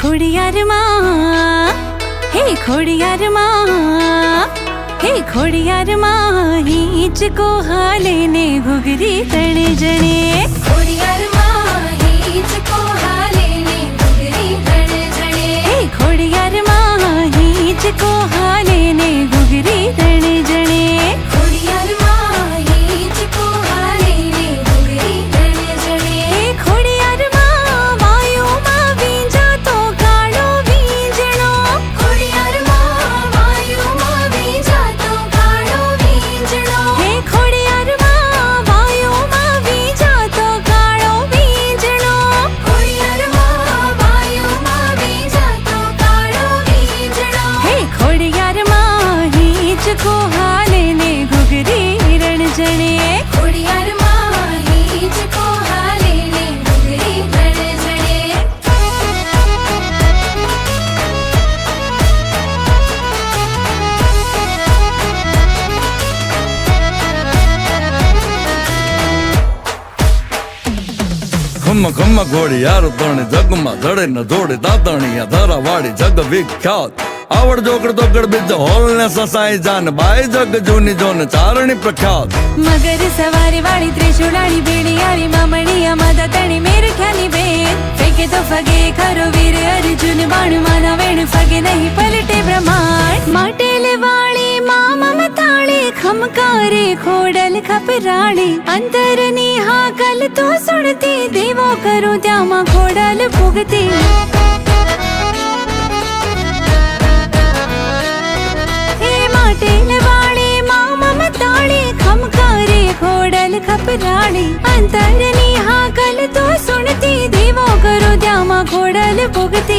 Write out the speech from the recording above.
ખોડિયાર માં હે ખોડિયાર માં હે ખોડિયાર માં હિંચકો હાલે ને ઘૂઘરી તણે જણે ખોડિયાર માં હિંચકો હાલે ને ઘૂઘરી તણે જણે હે ખોડિયાર માં હિંચકો હાલે ને ઘૂઘરી તણે જણે ખોડિયાર માં હિંચકો હાલે ને ઘૂઘરી તણે જણે હે ખોડિયાર માં વાયુમાં વીંજાતો કાળો વીંજણો ખોડિયાર માં વાયુમાં વીંજાતો કાળો વીંજણો હે ખોડિયાર માં વાયુમાં વીંજાતો કાળો વીંજણો ખોડિયાર માં વાયુમાં વીંજાતો કાળો વીંજણો હે ખોડિયાર માં હિંચકો હાલે ને ઘૂઘરી રણ જણે ખોડિયાર માં હિંચકો હાલે ને ઘૂઘરી તણે જણે ખમ ખમ ઘોડિયાર તણે જગમાં જડે ન જોડે દાતણિયા ધરા વાળી જગ વિખ્યાત આવડ જોગડ દોગડ બીજ હોલ ને સસાઈ જાન બાઈ જગ જૂની જોન ચારણી પ્રખ્યાત મગર સવારે વાળી ત્રિશુલાળી બેડિયાળી મામણીયા માતા તણી મેરખ્યાની બેન ફેંકે તો ફગે ખરો વીર અર્જુન બાણ માના વેણ ફગે નહીં પલટે બ્રહ્માંડ માટેલ વાળી મામમ તાળી ખમકારે ખોડલ ખપરાળી અંતરની હાકલ તો સુણતી દેવો કરું ત્યાંમાં ખોડલ ફૂગતી હે માટેલ વાળી મામમ તાળી ખમકારે ખોડલ ખપરાળી અંતરની હાકલ તો સુણતી દેવો કરો ત્યાંમાં ખોડલ ફૂગતી